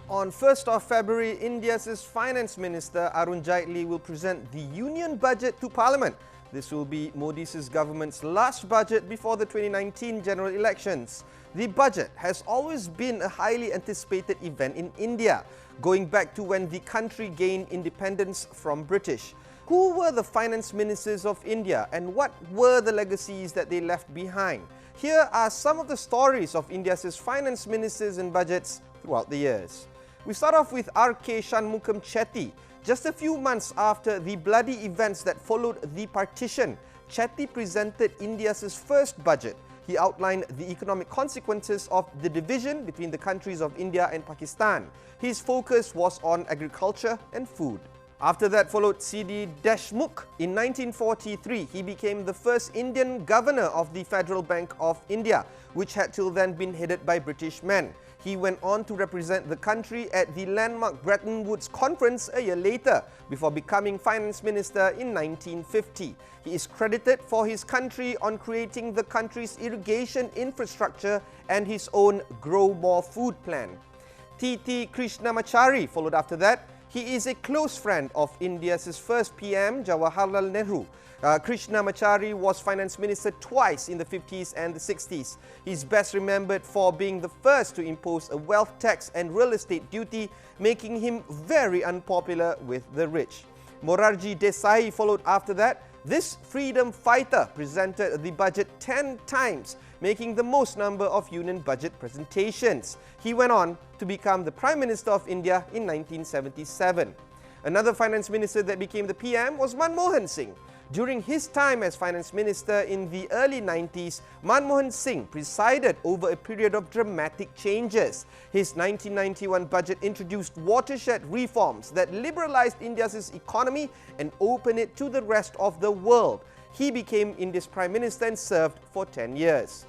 On 1st of February, India's Finance Minister Arun Jaitley will present the Union Budget to Parliament. This will be Modi's government's last budget before the 2019 general elections. The budget has always been a highly anticipated event in India, going back to when the country gained independence from British. Who were the finance ministers of India and what were the legacies that they left behind? Here are some of the stories of India's finance ministers and budgets throughout the years. We start off with RK SHANMUKHAM CHETTY. Just a few months after the bloody events that followed the partition, CHETTY presented India's first budget. He outlined the economic consequences of the division between the countries of India and Pakistan. His focus was on agriculture and food. After that followed CD Deshmukh. In 1943, he became the first Indian governor of the Federal Bank of India, which had till then been headed by British men. He went on to represent the country at the landmark Bretton Woods Conference a year later, before becoming finance minister in 1950. He is credited for his country on creating the country's irrigation infrastructure and his own Grow More Food plan. TT Krishnamachari followed after that. He is a close friend of India's first PM, Jawaharlal Nehru. Krishnamachari was finance minister twice in the 50s and the 60s. He is best remembered for being the first to impose a wealth tax and real estate duty, making him very unpopular with the rich. Morarji Desai followed after that. This freedom fighter presented the budget 10 times, making the most number of union budget presentations. He went on to become the Prime Minister of India in 1977. Another finance minister that became the PM was Manmohan Singh. During his time as finance minister in the early 90s, Manmohan Singh presided over a period of dramatic changes. His 1991 budget introduced watershed reforms that liberalized India's economy and opened it to the rest of the world. He became India's Prime Minister and served for 10 years.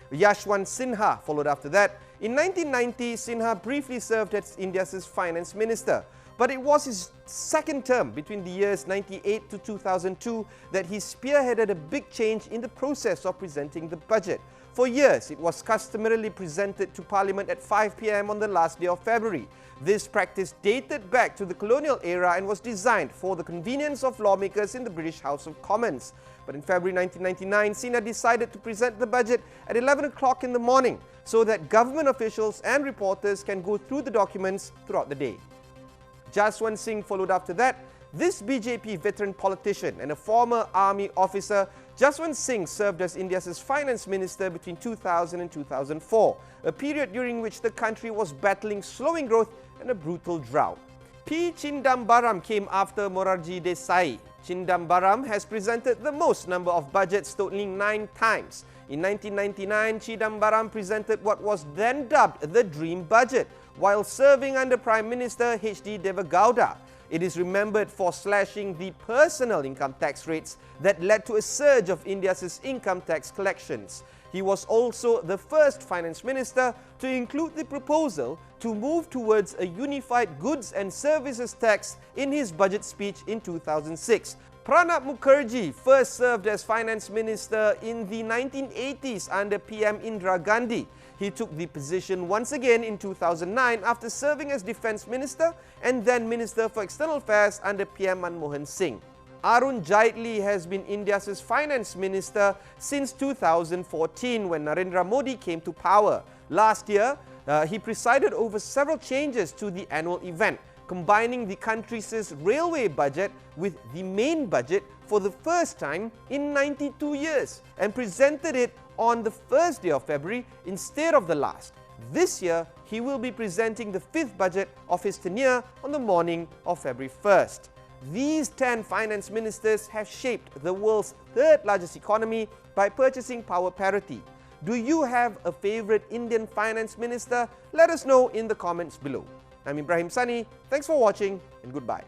Yashwant Sinha followed after that. In 1990, Sinha briefly served as India's finance minister. But it was his second term between the years 98 to 2002 that he spearheaded a big change in the process of presenting the budget. For years, it was customarily presented to Parliament at 5 p.m. on the last day of February. This practice dated back to the colonial era and was designed for the convenience of lawmakers in the British House of Commons. But in February 1999, Sinha decided to present the budget at 11 o'clock in the morning so that government officials and reporters can go through the documents throughout the day. JASWANT Singh followed after that. This BJP veteran politician and a former army officer, Yashwant Singh served as India's finance minister between 2000 and 2004, a period during which the country was battling slowing growth and a brutal drought. P. Chidambaram came after Morarji Desai. Chidambaram has presented the most number of budgets, totaling 9 times. In 1999, Chidambaram presented what was then dubbed the Dream Budget, while serving under Prime Minister H.D. Devegowda. It is remembered for slashing the personal income tax rates that led to a surge of India's income tax collections. He was also the first finance minister to include the proposal to move towards a unified goods and services tax in his budget speech in 2006. PRANAB Mukherjee first served as finance minister in the 1980s under PM Indira Gandhi. He took the position once again in 2009 after serving as defense minister and then minister for external affairs under PM Manmohan Singh. Arun Jaitley has been India's finance minister since 2014 when Narendra Modi came to power. Last year, he presided over several changes to the annual event, combining the country's railway budget with the main budget for the first time in 92 years and presented it on the first day of February instead of the last. This year, he will be presenting the 5th budget of his tenure on the morning of February 1st. These 10 finance ministers have shaped the world's 3rd largest economy by purchasing power parity. Do you have a favorite Indian finance minister? Let us know in the comments below. I'm Ibrahim Sani. Thanks for watching and goodbye.